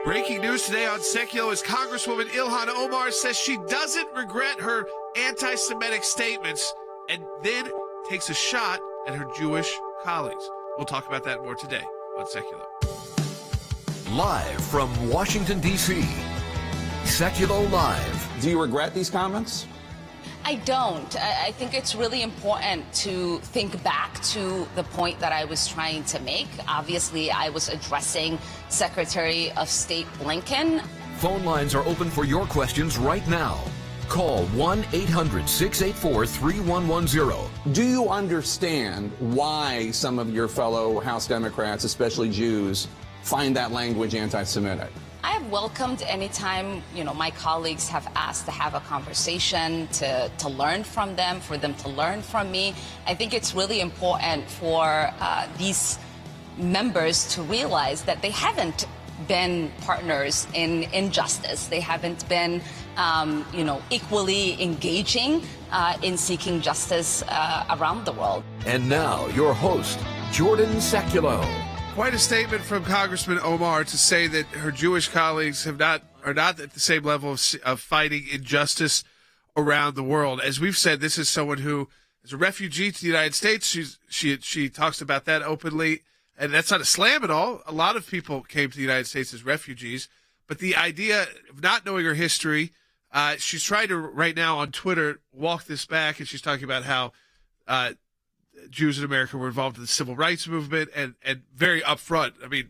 Breaking news today on Sekulow is Congresswoman Ilhan Omar says she doesn't regret her anti-Semitic statements and then takes a shot at her Jewish colleagues. We'll talk about that more today on Sekulow. Live from Washington, D.C., Sekulow Live. Do you regret these comments? I don't. I think it's really important to think back to the point that I was trying to make. Obviously, I was addressing Secretary of State Blinken. Phone lines are open for your questions right now. Call 1-800-684-3110. Do you understand why some of your fellow House Democrats, especially Jews, find that language anti-Semitic? I have welcomed any time, my colleagues have asked to have a conversation, to learn from them, for them to learn from me. I think it's really important for these members to realize that they haven't been partners in injustice. They haven't been, equally engaging in seeking justice around the world. And now, your host, Jordan Sekulow. Quite a statement from Congressman Omar to say that her Jewish colleagues are not at the same level of fighting injustice around the world. As we've said, this is someone who is a refugee to the United States. She talks about that openly, and that's not a slam at all. A lot of people came to the United States as refugees, but the idea of not knowing her history, she's trying to right now on Twitter walk this back, and she's talking about how Jews in America were involved in the civil rights movement and very upfront. I mean,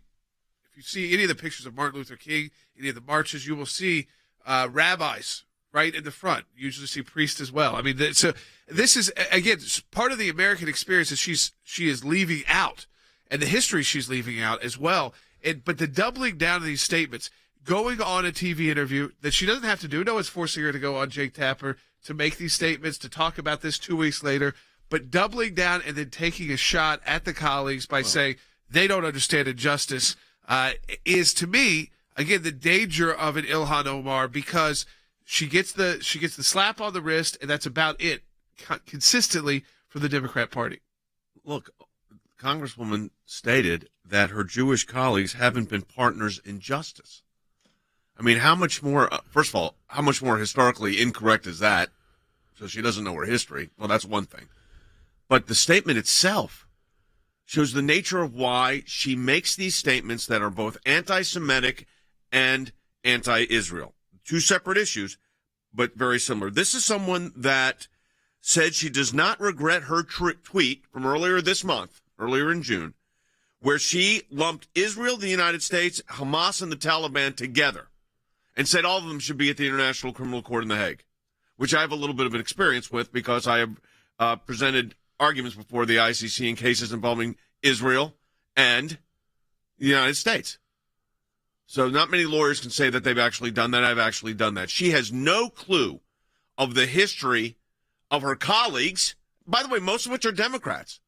if you see any of the pictures of Martin Luther King, any of the marches, you will see rabbis right in the front. You usually see priests as well. I mean, so this is, again, part of the American experience that she is leaving out, and the history she's leaving out as well. But the doubling down of these statements, going on a TV interview that she doesn't have to do. No one's forcing her to go on Jake Tapper to make these statements, to talk about this 2 weeks later. But doubling down and then taking a shot at the colleagues by saying they don't understand injustice is, to me, again, the danger of an Ilhan Omar, because she gets the slap on the wrist, and that's about it consistently for the Democrat Party. Look, Congresswoman stated that her Jewish colleagues haven't been partners in justice. I mean, how much more, first of all, how much more historically incorrect is that? So she doesn't know her history. Well, that's one thing. But the statement itself shows the nature of why she makes these statements that are both anti-Semitic and anti-Israel. Two separate issues, but very similar. This is someone that said she does not regret her tweet from earlier this month, earlier in June, where she lumped Israel, the United States, Hamas, and the Taliban together and said all of them should be at the International Criminal Court in The Hague, which I have a little bit of an experience with because I have presented arguments before the ICC in cases involving Israel and the United States. So not many lawyers can say that they've actually done that. I've actually done that. She has no clue of the history of her colleagues, by the way, most of which are Democrats,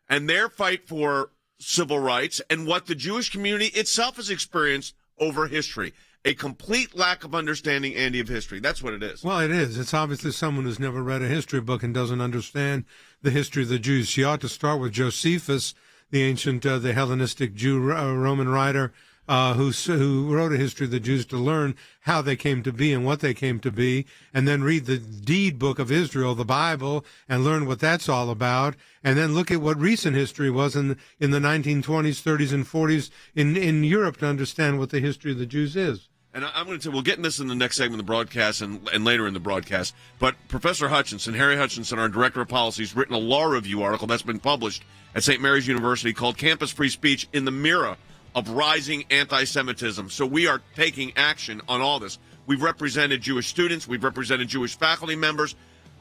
and their fight for civil rights and what the Jewish community itself has experienced over history. A complete lack of understanding, Andy, of history. That's what it is. Well, it is. It's obviously someone who's never read a history book and doesn't understand the history of the Jews. She ought to start with Josephus, the ancient, the Hellenistic Jew, Roman writer, who wrote a history of the Jews to learn how they came to be and what they came to be, and then read the deed book of Israel, the Bible, and learn what that's all about, and then look at what recent history was in the 1920s, 30s, and 40s in Europe to understand what the history of the Jews is. And I'm going to say, we'll get in this in the next segment of the broadcast and later in the broadcast, but Professor Hutchinson, Harry Hutchinson, our Director of Policy, has written a law review article that's been published at St. Mary's University called Campus Free Speech in the Mirror of Rising Anti-Semitism. So we are taking action on all this. We've represented Jewish students. We've represented Jewish faculty members.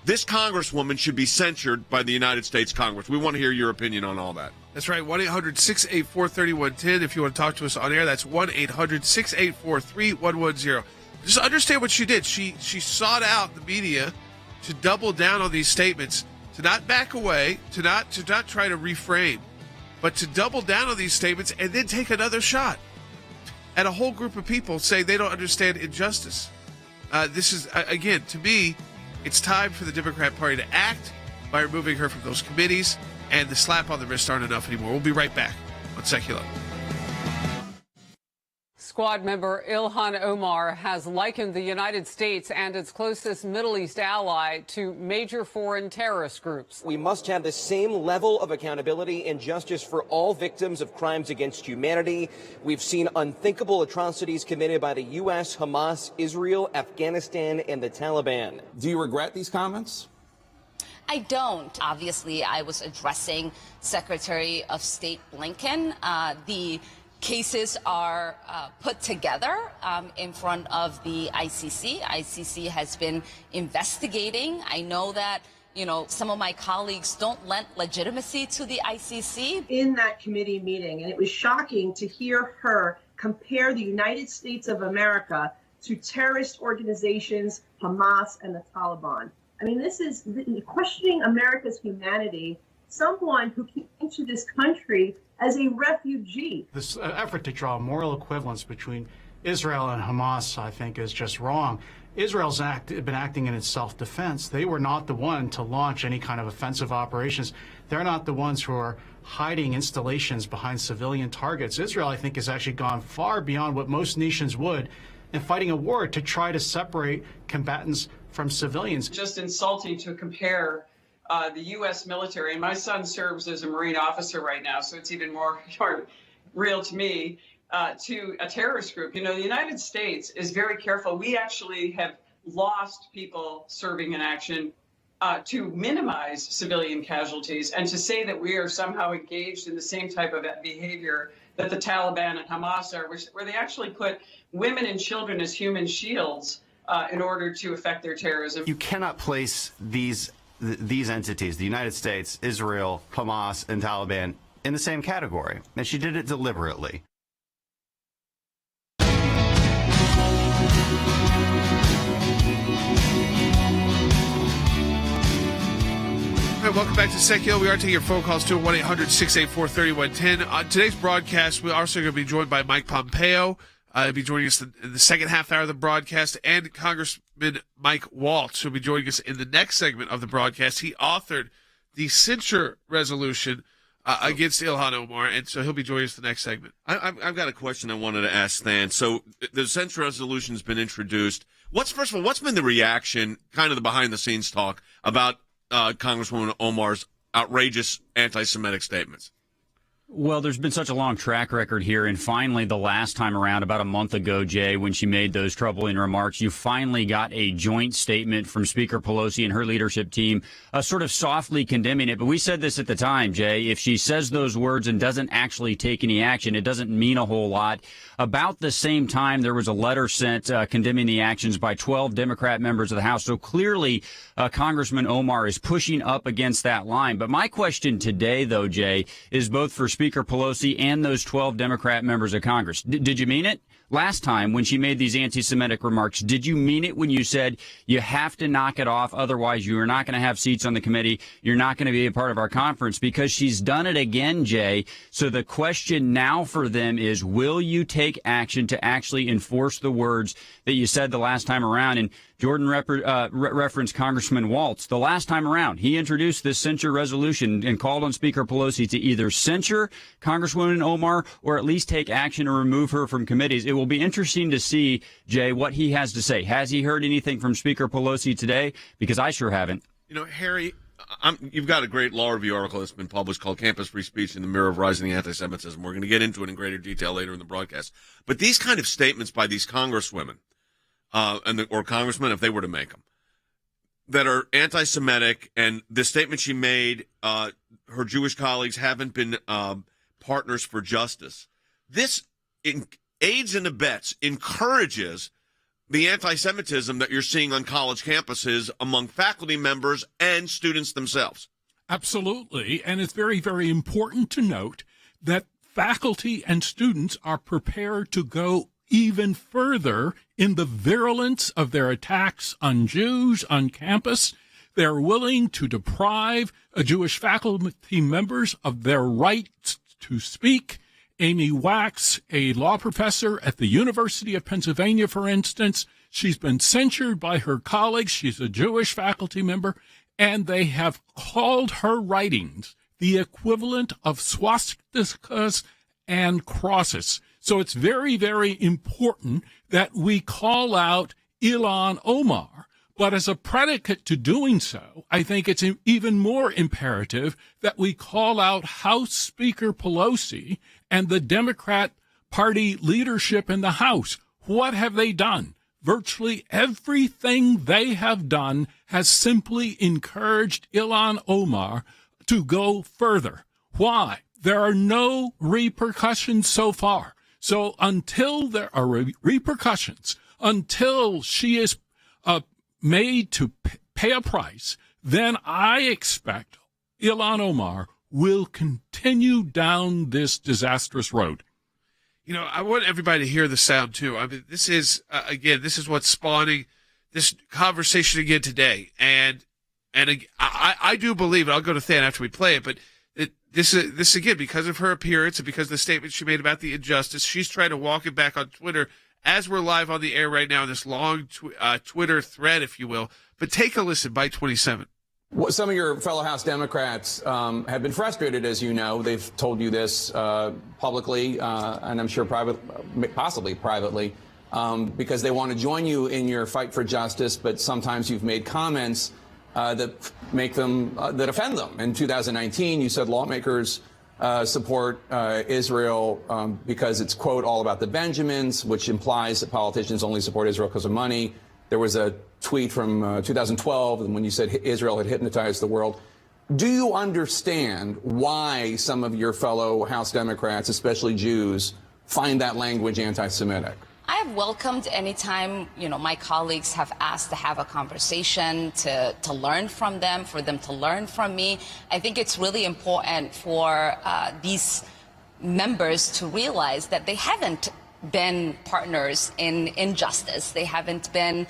This Congresswoman should be censured by the United States Congress. We want to hear your opinion on all that. That's right, 1-800-684-3110. If you want to talk to us on air, that's 1-800-684-3110. Just understand what she did. She sought out the media to double down on these statements, to not back away, to not try to reframe, but to double down on these statements and then take another shot at a whole group of people saying they don't understand injustice. This is, again, to me, it's time for the Democrat Party to act by removing her from those committees, and the slap on the wrist aren't enough anymore. We'll be right back on Sekulow. Squad member Ilhan Omar has likened the United States and its closest Middle East ally to major foreign terrorist groups. We must have the same level of accountability and justice for all victims of crimes against humanity. We've seen unthinkable atrocities committed by the U.S., Hamas, Israel, Afghanistan, and the Taliban. Do you regret these comments? I don't. Obviously, I was addressing Secretary of State Blinken. The cases are put together in front of the ICC. ICC has been investigating. I know that, some of my colleagues don't lend legitimacy to the ICC. In that committee meeting, and it was shocking to hear her compare the United States of America to terrorist organizations, Hamas and the Taliban. I mean, this is questioning America's humanity. Someone who came into this country as a refugee. This effort to draw moral equivalence between Israel and Hamas, I think, is just wrong. Israel's been acting in its self-defense. They were not the one to launch any kind of offensive operations. They're not the ones who are hiding installations behind civilian targets. Israel, I think, has actually gone far beyond what most nations would in fighting a war to try to separate combatants from civilians. Just insulting to compare the U.S. military, and my son serves as a Marine officer right now, so it's even more real to me, to a terrorist group. The United States is very careful. We actually have lost people serving in action to minimize civilian casualties, and to say that we are somehow engaged in the same type of behavior that the Taliban and Hamas are, where they actually put women and children as human shields in order to effect their terrorism. You cannot place these entities, the United States, Israel, Hamas, and Taliban, in the same category. And she did it deliberately. All right, welcome back to Sekulow. We are taking your phone calls to 1-800-684-3110. On today's broadcast, we're also going to be joined by Mike Pompeo. He'll be joining us in the second half hour of the broadcast, and Congressman Mike Waltz will be joining us in the next segment of the broadcast. He authored the censure resolution against Ilhan Omar, and so he'll be joining us the next segment. I've got a question I wanted to ask Stan. So the censure resolution has been introduced. First of all, what's been the reaction, kind of the behind-the-scenes talk, about Congresswoman Omar's outrageous anti-Semitic statements? Well, there's been such a long track record here, and finally, the last time around, about a month ago, Jay, when she made those troubling remarks, you finally got a joint statement from Speaker Pelosi and her leadership team, sort of softly condemning it. But we said this at the time, Jay, if she says those words and doesn't actually take any action, it doesn't mean a whole lot. About the same time, there was a letter sent condemning the actions by 12 Democrat members of the House. So clearly, Congressman Omar is pushing up against that line. But my question today, though, Jay, is both for Speaker Pelosi and those 12 Democrat members of Congress. Did you mean it? Last time when she made these anti-Semitic remarks, did you mean it when you said you have to knock it off, otherwise you are not going to have seats on the committee, you're not going to be a part of our conference? Because she's done it again, Jay. So the question now for them is, will you take action to actually enforce the words that you said the last time around? And Jordan referenced Congressman Waltz. The last time around, he introduced this censure resolution and called on Speaker Pelosi to either censure Congresswoman Omar or at least take action to remove her from committees. It will be interesting to see, Jay, what he has to say. Has he heard anything from Speaker Pelosi today? Because I sure haven't. Harry, you've got a great law review article that's been published called Campus Free Speech in the Mirror of Rising Anti-Semitism. We're going to get into it in greater detail later in the broadcast. But these kind of statements by these congresswomen, or congressmen, if they were to make them, that are anti-Semitic, and the statement she made, her Jewish colleagues haven't been partners for justice. This aids and abets, encourages the anti-Semitism that you're seeing on college campuses among faculty members and students themselves. Absolutely. And it's very, very important to note that faculty and students are prepared to go even further in the virulence of their attacks on Jews on campus. They're willing to deprive Jewish faculty members of their right to speak. Amy Wax, a law professor at the University of Pennsylvania, for instance, she's been censured by her colleagues. She's a Jewish faculty member, and they have called her writings the equivalent of swastikas and crosses. So it's very, very important that we call out Ilhan Omar. But as a predicate to doing so, I think it's even more imperative that we call out House Speaker Pelosi and the Democrat Party leadership in the House. What have they done? Virtually everything they have done has simply encouraged Ilhan Omar to go further. Why? There are no repercussions so far. So until there are repercussions, until she is made to pay a price, then I expect Ilhan Omar will continue down this disastrous road. You know, I want everybody to hear the sound too. I mean, this is this is what's spawning this conversation again today, and I do believe, and I'll go to Than after we play it, but this again, because of her appearance and because of the statement she made about the injustice, she's trying to walk it back on Twitter as we're live on the air right now, this long Twitter thread, if you will. But take a listen, Byte 27. Some of your fellow House Democrats have been frustrated, as you know. They've told you this publicly, and I'm sure possibly privately, because they want to join you in your fight for justice, but sometimes you've made comments that make them, that offend them. In 2019, you said lawmakers support Israel because it's, quote, all about the Benjamins, which implies that politicians only support Israel because of money. There was a tweet from 2012 when you said Israel had hypnotized the world. Do you understand why some of your fellow House Democrats, especially Jews, find that language anti-Semitic? I have welcomed any time, my colleagues have asked to have a conversation, to learn from them, for them to learn from me. I think it's really important for these members to realize that they haven't been partners in injustice. They haven't been,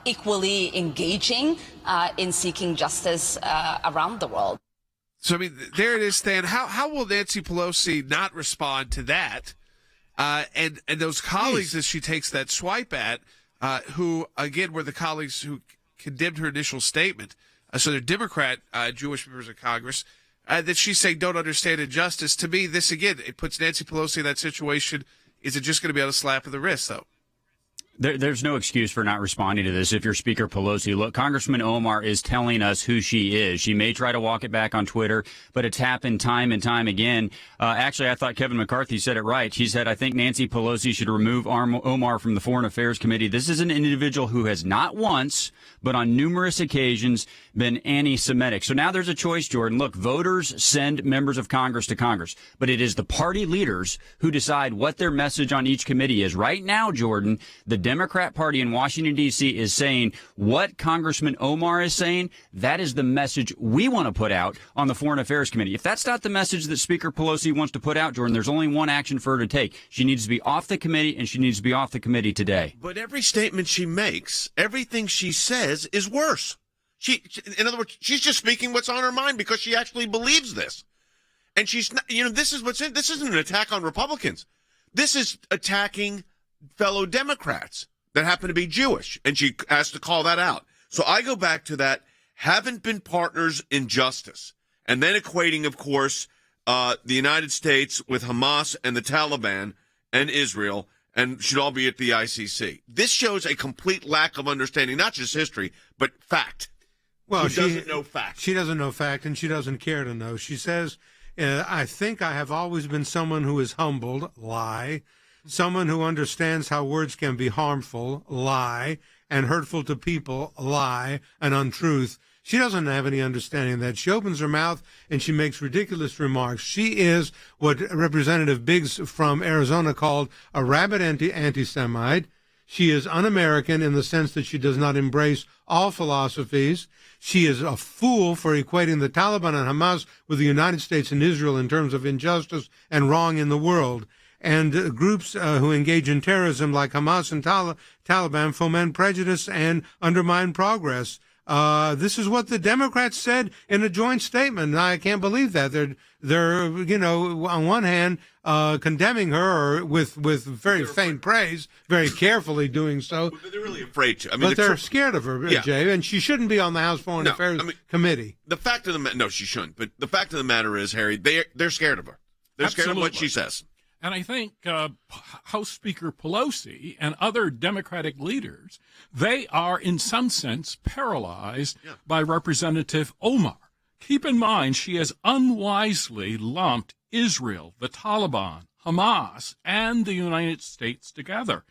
equally engaging in seeking justice around the world. So, I mean, there it is, Stan. How will Nancy Pelosi not respond to that? And those colleagues that she takes that swipe at, who, again, were the colleagues who condemned her initial statement. So they're Democrat Jewish members of Congress, that she's saying don't understand injustice. To me, this, again, it puts Nancy Pelosi in that situation. Is it just going to be on a slap of the wrist, though? There's no excuse for not responding to this if you're Speaker Pelosi. Look, Congressman Omar is telling us who she is. She may try to walk it back on Twitter, but it's happened time and time again. Actually, I thought Kevin McCarthy said it right. She said, I think Nancy Pelosi should remove Omar from the Foreign Affairs Committee. This is an individual who has not once, but on numerous occasions, been anti-Semitic. So now there's a choice, Jordan. Look, voters send members of Congress to Congress, but it is the party leaders who decide what their message on each committee is. Right now, Jordan, the Democrat Party in Washington, D.C. is saying what Congressman Omar is saying. That is the message we want to put out on the Foreign Affairs Committee. If that's not the message that Speaker Pelosi wants to put out, Jordan, there's only one action for her to take. She needs to be off the committee, and she needs to be off the committee today. But every statement she makes, everything she says is worse. In other words, she's just speaking what's on her mind because she actually believes this. And she's not, this is what's in, this isn't an attack on Republicans. This is attacking fellow Democrats that happen to be Jewish, and she has to call that out. So I go back to that, haven't been partners in justice, and then equating, of course, the United States with Hamas and the Taliban and Israel, and should all be at the ICC. This shows a complete lack of understanding, not just history, but fact. Well, she doesn't know fact. She doesn't know fact, and she doesn't care to know. She says, I think I have always been someone who is humbled, lie. Someone who understands how words can be harmful, lie, and hurtful to people, lie, and untruth. She doesn't have any understanding of that. She opens her mouth and she makes ridiculous remarks. She is what Representative Biggs from Arizona called a rabid anti-Semite. She is un-American in the sense that she does not embrace all philosophies. She is a fool for equating the Taliban and Hamas with the United States and Israel in terms of injustice and wrong in the world. And groups who engage in terrorism like Hamas and Taliban foment prejudice and undermine progress. This is what the Democrats said in a joint statement. And I can't believe that. They're on one hand, condemning her with very faint praise, very carefully doing so. But they're really afraid to. I mean, but they're scared of her, yeah. Jay, and she shouldn't be on the House Foreign Affairs Committee. The fact of the matter, no, she shouldn't. But the fact of the matter is, Harry, they're scared of her. They're scared of what she says. And I think House Speaker Pelosi and other Democratic leaders, they are in some sense paralyzed by Representative Omar. Keep in mind, she has unwisely lumped Israel, the Taliban, Hamas, and the United States together.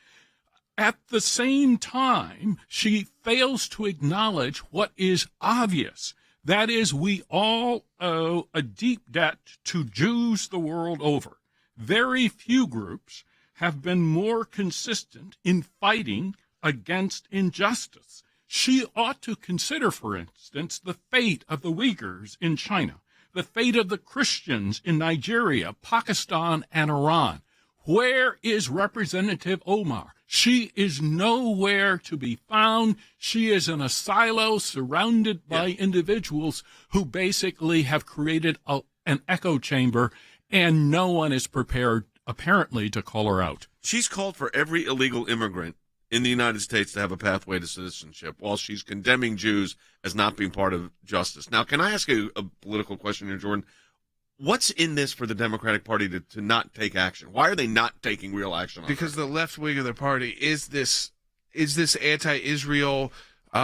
At the same time, she fails to acknowledge what is obvious. That is, we all owe a deep debt to Jews the world over. Very few groups have been more consistent in fighting against injustice. She ought to consider, for instance, the fate of the Uyghurs in China, the fate of the Christians in Nigeria, Pakistan, and Iran. Where is Representative Omar? She is nowhere to be found. She is in a silo surrounded by individuals who basically have created an echo chamber, and no one is prepared, apparently, to call her out. She's called for every illegal immigrant in the United States to have a pathway to citizenship, while she's condemning Jews as not being part of justice. Now, can I ask you a political question here, Jordan? What's in this for the Democratic Party to not take action? Why are they not taking real action on Because the left wing of their party is this anti-Israel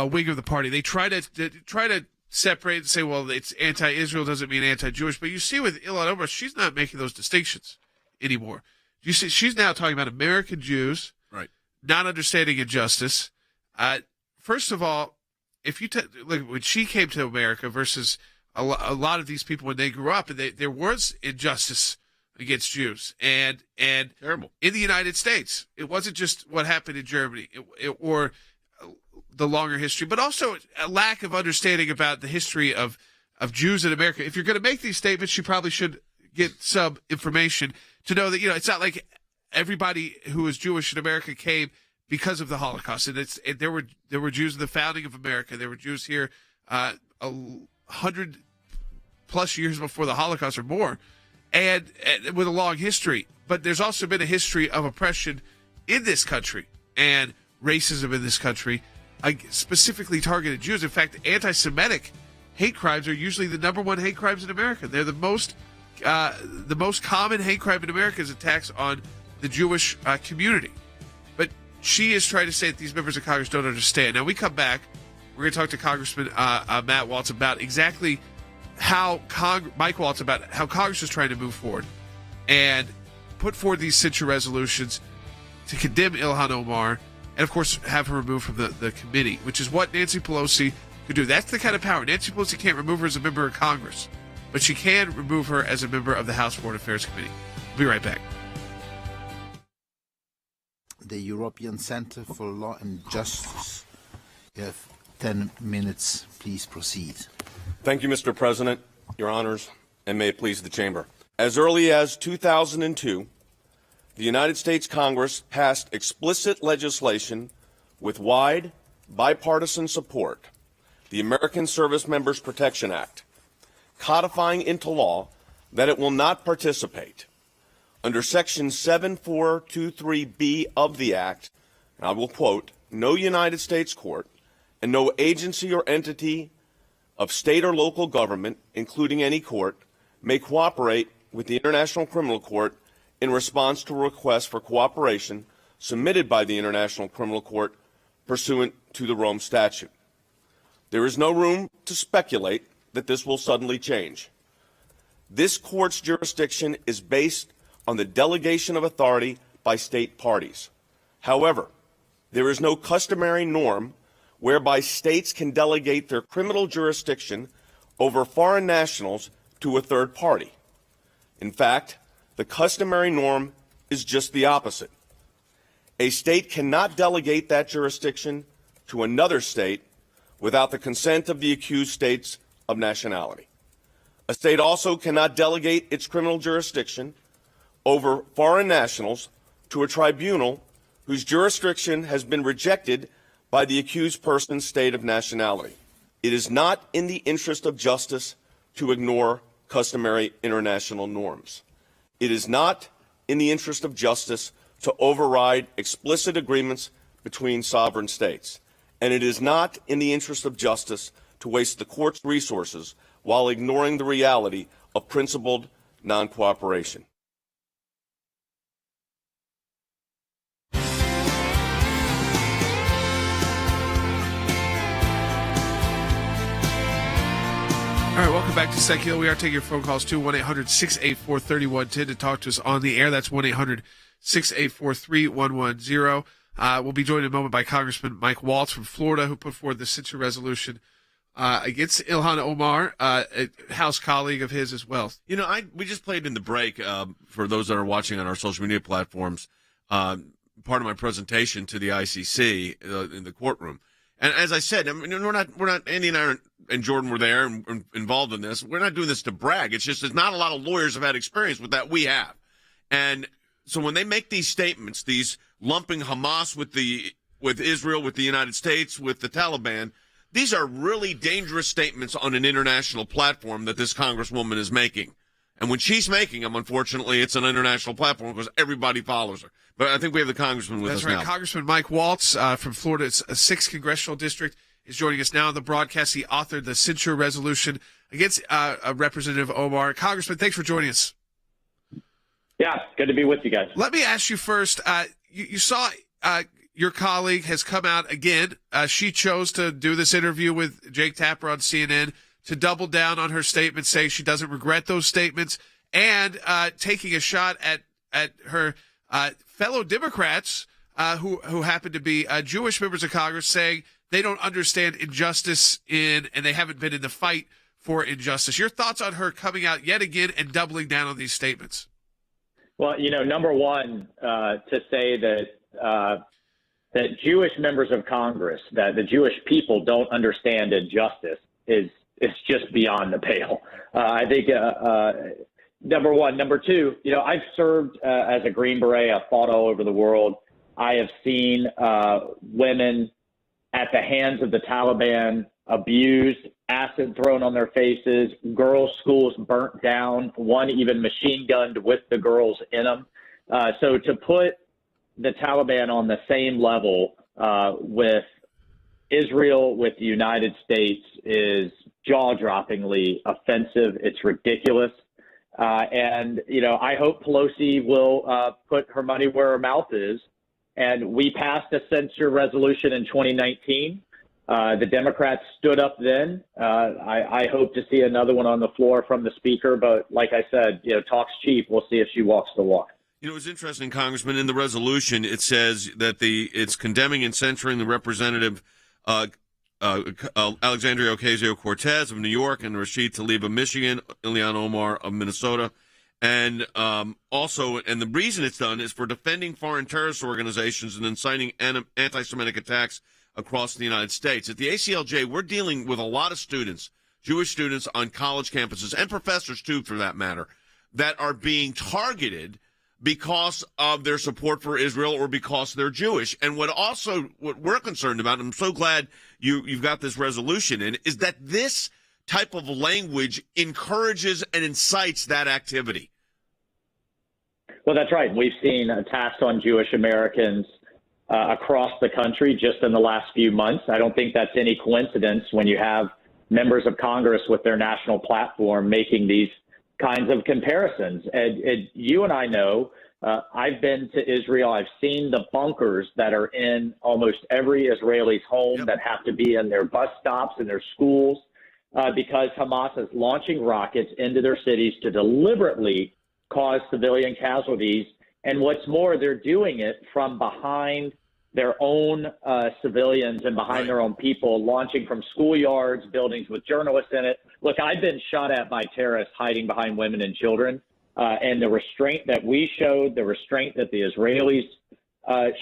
wing of the party. They try to separate and say, well, it's anti-Israel doesn't mean anti-Jewish. But you see with Ilhan Omar, she's not making those distinctions anymore. You see, she's now talking about American Jews, right? Not understanding injustice. First of all, if you look when she came to America versus a lot of these people when they grew up, and there was injustice against Jews and terrible in the United States. It wasn't just what happened in Germany or the longer history, but also a lack of understanding about the history of Jews in America. If you're going to make these statements, you probably should get some information to know that, it's not like everybody who is Jewish in America came because of the Holocaust. And there were Jews in the founding of America. There were Jews here 100 plus years before the Holocaust or more, and with a long history. But there's also been a history of oppression in this country and racism in this country, specifically targeted Jews. In fact, anti-Semitic hate crimes are usually the number one hate crimes in America. They're the most common hate crime in America is attacks on the Jewish community. But she is trying to say that these members of Congress don't understand. Now, we come back. We're going to talk to Congressman Matt Waltz about exactly how Mike Waltz about how Congress is trying to move forward and put forward these censure resolutions to condemn Ilhan Omar and, of course, have her removed from the committee, which is what Nancy Pelosi could do. That's the kind of power. Nancy Pelosi can't remove her as a member of Congress, but she can remove her as a member of the House Foreign Affairs Committee. We'll be right back. The European Center for Law and Justice. You have 10 minutes. Please proceed. Thank you, Mr. President, Your Honors, and may it please the Chamber. As early as 2002, the United States Congress passed explicit legislation with wide bipartisan support, the American Service Members Protection Act, codifying into law that it will not participate under Section 7423B of the Act, and I will quote, no United States court and no agency or entity of state or local government, including any court, may cooperate with the International Criminal Court in response to a request for cooperation submitted by the International Criminal Court pursuant to the Rome Statute. There is no room to speculate that this will suddenly change. This court's jurisdiction is based on the delegation of authority by state parties. However, there is no customary norm whereby states can delegate their criminal jurisdiction over foreign nationals to a third party. In fact, the customary norm is just the opposite. A state cannot delegate that jurisdiction to another state without the consent of the accused states of nationality. A state also cannot delegate its criminal jurisdiction over foreign nationals to a tribunal whose jurisdiction has been rejected by the accused person's state of nationality. It is not in the interest of justice to ignore customary international norms. It is not in the interest of justice to override explicit agreements between sovereign states. And it is not in the interest of justice to waste the court's resources while ignoring the reality of principled non-cooperation. All right, welcome back to Sekulow. We are taking your phone calls too, 1-800-684-3110 to talk to us on the air. That's 1-800-684-3110. We'll be joined in a moment by Congressman Mike Waltz from Florida, who put forward the censure resolution against Ilhan Omar, a House colleague of his as well. You know, we just played in the break, for those that are watching on our social media platforms, part of my presentation to the ICC in the courtroom. And as I said, I mean, we're not, Andy and Jordan were there and involved in this. We're not doing this to brag. It's just there's not a lot of lawyers have had experience with that. We have. And so when they make these statements, these lumping Hamas with Israel, with the United States, with the Taliban, these are really dangerous statements on an international platform that this Congresswoman is making. And when she's making them, unfortunately, it's an international platform because everybody follows her. But I think we have the Congressman with us now. That's right. Congressman Mike Waltz from Florida's 6th Congressional District is joining us now on the broadcast. He authored the censure resolution against Representative Omar. Congressman, thanks for joining us. Yeah, good to be with you guys. Let me ask you first. You saw your colleague has come out again. She chose to do this interview with Jake Tapper on CNN to double down on her statements, saying she doesn't regret those statements, and taking a shot at her fellow Democrats who happen to be Jewish members of Congress, saying they don't understand injustice and they haven't been in the fight for injustice. Your thoughts on her coming out yet again and doubling down on these statements? Well, number one, to say that Jewish members of Congress, that the Jewish people don't understand injustice is just beyond the pale. I think number one. Number two, I've served as a Green Beret. I've fought all over the world. I have seen women at the hands of the Taliban abused, acid thrown on their faces, girls' schools burnt down, one even machine gunned with the girls in them. So to put the Taliban on the same level with Israel, with the United States, is jaw-droppingly offensive. It's ridiculous. And I hope Pelosi will put her money where her mouth is. And we passed a censure resolution in 2019. The Democrats stood up then. I hope to see another one on the floor from the speaker. But like I said, talk's cheap. We'll see if she walks the walk. It's interesting, Congressman. In the resolution, it says that it's condemning and censuring the representative Alexandria Ocasio-Cortez of New York and Rashid Tlaib of Michigan, Ilhan Omar of Minnesota. And the reason it's done is for defending foreign terrorist organizations and inciting anti-Semitic attacks across the United States. At the ACLJ, we're dealing with a lot of students, Jewish students on college campuses, and professors too, for that matter, that are being targeted because of their support for Israel or because they're Jewish. And what we're concerned about, and I'm so glad you've got this resolution in, is that this type of language encourages and incites that activity. Well, that's right. We've seen attacks on Jewish Americans across the country just in the last few months. I don't think that's any coincidence when you have members of Congress with their national platform making these kinds of comparisons. And you and I know, I've been to Israel. I've seen the bunkers that are in almost every Israeli's home that have to be in their bus stops and their schools because Hamas is launching rockets into their cities to deliberately cause civilian casualties. And what's more, they're doing it from behind their own civilians and behind their own people, launching from schoolyards, buildings with journalists in it. Look, I've been shot at by terrorists hiding behind women and children. And the restraint that we showed, the restraint that the Israelis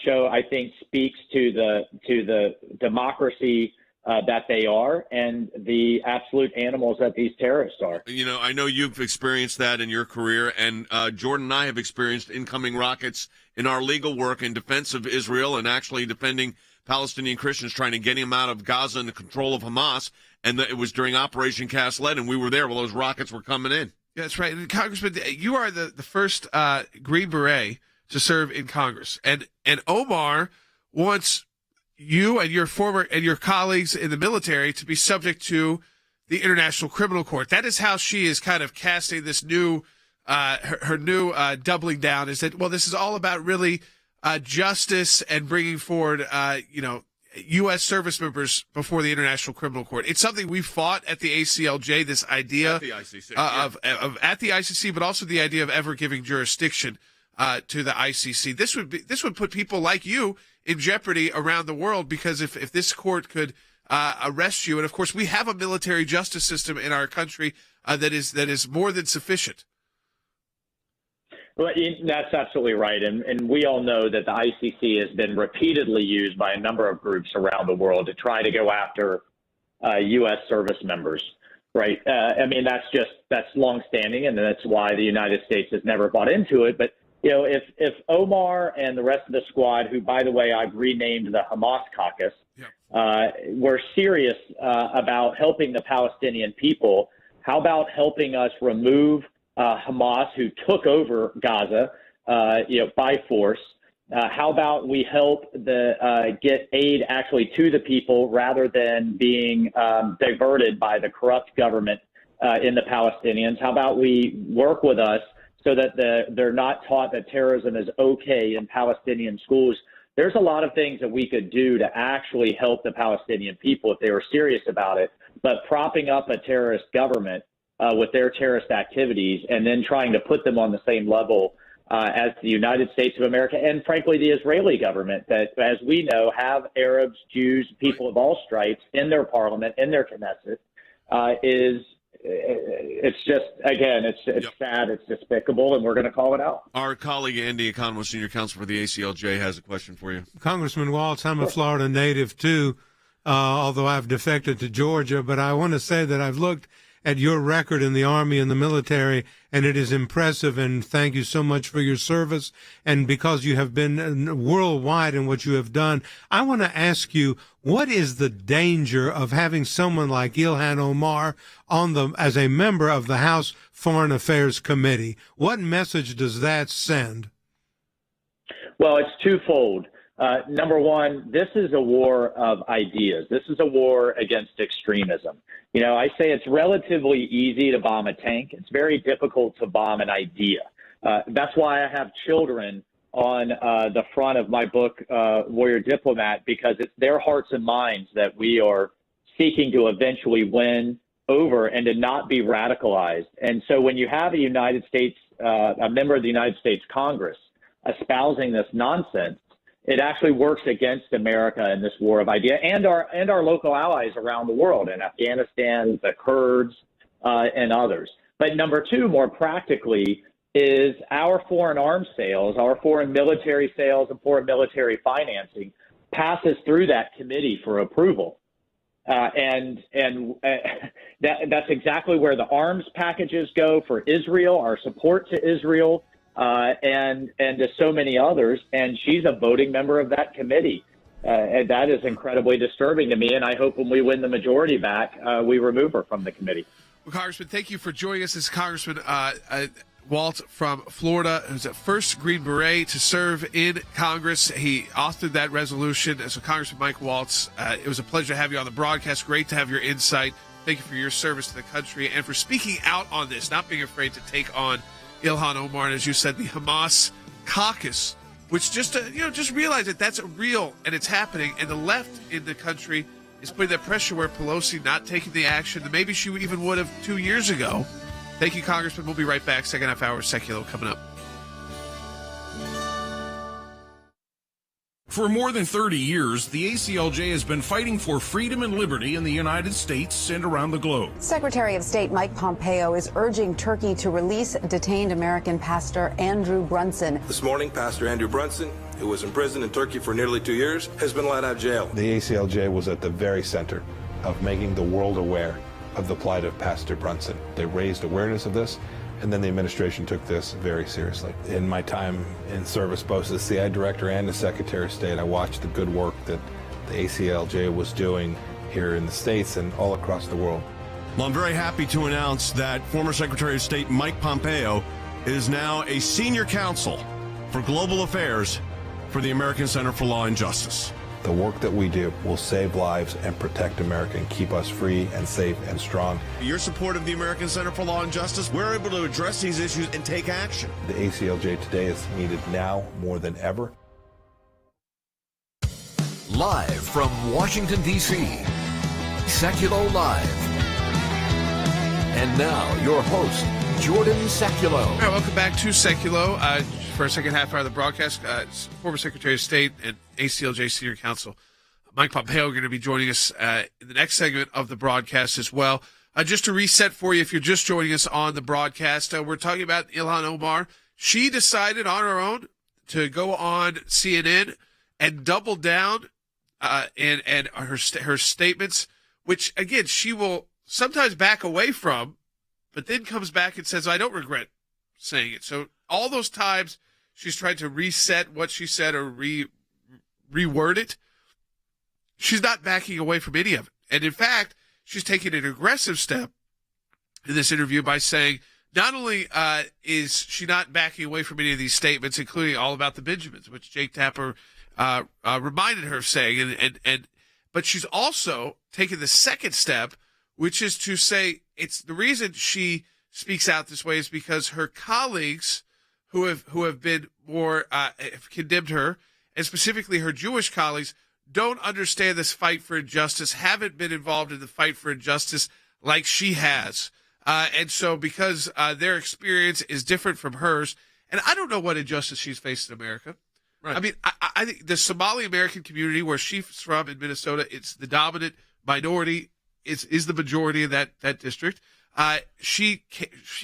show, I think speaks to the democracy that they are and the absolute animals that these terrorists are. I know you've experienced that in your career, and Jordan and I have experienced incoming rockets in our legal work in defense of Israel and actually defending Palestinian Christians, trying to get them out of Gaza and the control of Hamas. And it was during Operation Cast Lead, and we were there while those rockets were coming in. That's right. And Congressman, you are the first Green Beret to serve in Congress. And Omar wants you and your colleagues in the military to be subject to the International Criminal Court. That is how she is kind of casting this new her new doubling down, is that, well, this is all about really justice and bringing forward U.S. service members before the International Criminal Court. It's something we fought at the ACLJ, this idea At the ICC, of at the ICC, but also the idea of ever giving jurisdiction to the ICC. This would put people like you in jeopardy around the world, because if this court could arrest you, and of course we have a military justice system in our country that is more than sufficient. Well, that's absolutely right. And we all know that the ICC has been repeatedly used by a number of groups around the world to try to go after U.S. service members, right? I mean, that's longstanding, and that's why the United States has never bought into it. But, you know, if Omar and the rest of the squad, who, by the way, I've renamed the Hamas caucus, were serious about helping the Palestinian people, how about helping us remove Hamas, who took over Gaza, by force? How about we help get aid actually to the people rather than being diverted by the corrupt government in the Palestinians? How about we work with us so that they're not taught that terrorism is okay in Palestinian schools? There's a lot of things that we could do to actually help the Palestinian people if they were serious about it. But propping up a terrorist government with their terrorist activities and then trying to put them on the same level as the United States of America and, frankly, the Israeli government that, as we know, have Arabs, Jews, people of all stripes in their parliament, in their Knesset, it's just, again, it's sad, it's despicable, and we're going to call it out. Our colleague Andy Economou, Senior Counsel for the ACLJ, has a question for you. Congressman Waltz, I'm a Florida native, too, although I've defected to Georgia, but I want to say that I've looked at your record in the Army and the military, and it is impressive, and thank you so much for your service. And because you have been worldwide in what you have done, I want to ask you, what is the danger of having someone like Ilhan Omar as a member of the House Foreign Affairs Committee? What message does that send? Well, it's twofold. Number one, this is a war of ideas. This is a war against extremism. You know, I say it's relatively easy to bomb a tank. It's very difficult to bomb an idea. That's why I have children on the front of my book, Warrior Diplomat, because it's their hearts and minds that we are seeking to eventually win over and to not be radicalized. And so when you have a United States, a member of the United States Congress espousing this nonsense, it actually works against America in this war of idea and our local allies around the world, in Afghanistan, the Kurds, and others. But number two, more practically, is our foreign arms sales, our foreign military sales and foreign military financing passes through that committee for approval. That's exactly where the arms packages go for Israel, our support to Israel, and to so many others, and she's a voting member of that committee. And that is incredibly disturbing to me, and I hope when we win the majority back, we remove her from the committee. Well, Congressman, thank you for joining us. This is Congressman Waltz from Florida, who's the first Green Beret to serve in Congress. He authored that resolution. So, Congressman Mike Waltz, it was a pleasure to have you on the broadcast. Great to have your insight. Thank you for your service to the country and for speaking out on this, not being afraid to take on Ilhan Omar, and as you said, the Hamas caucus, which just realize that that's real and it's happening, and the left in the country is putting that pressure where Pelosi not taking the action that maybe she even would have 2 years ago. Thank you, Congressman. We'll be right back. Second half hour, Sekulow coming up. For more than 30 years, the ACLJ has been fighting for freedom and liberty in the United States and around the globe. Secretary of State Mike Pompeo is urging Turkey to release detained American pastor Andrew Brunson. This morning, Pastor Andrew Brunson, who was imprisoned in Turkey for nearly 2 years, has been let out of jail. The ACLJ was at the very center of making the world aware of the plight of Pastor Brunson. They raised awareness of this, and then the administration took this very seriously. In my time in service, both as CIA Director and as Secretary of State, I watched the good work that the ACLJ was doing here in the States and all across the world. Well, I'm very happy to announce that former Secretary of State Mike Pompeo is now a senior counsel for global affairs for the American Center for Law and Justice. The work that we do will save lives and protect America and keep us free and safe and strong. Your support of the American Center for Law and Justice, we're able to address these issues and take action. The ACLJ today is needed now more than ever. Live from Washington, D.C., Sekulow Live. And now, your host, Jordan Sekulow. All right, welcome back to Sekulow. For our second half hour of the broadcast, former Secretary of State and ACLJ Senior Counsel Mike Pompeo are going to be joining us in the next segment of the broadcast as well. Just to reset for you, if you're just joining us on the broadcast, we're talking about Ilhan Omar. She decided on her own to go on CNN and double down and her statements, which, again, she will sometimes back away from, but then comes back and says, I don't regret saying it. So all those times she's tried to reset what she said or reword it, she's not backing away from any of it. And in fact, she's taking an aggressive step in this interview by saying not only is she not backing away from any of these statements, including all about the Benjamins, which Jake Tapper reminded her of saying, but she's also taken the second step, which is to say it's the reason she speaks out this way is because her colleagues who have been more have condemned her, and specifically her Jewish colleagues, don't understand this fight for injustice, haven't been involved in the fight for injustice like she has. And so because their experience is different from hers, and I don't know what injustice she's faced in America. Right. I mean, I think the Somali American community where she's from in Minnesota, it's the dominant minority, is the majority of that district. She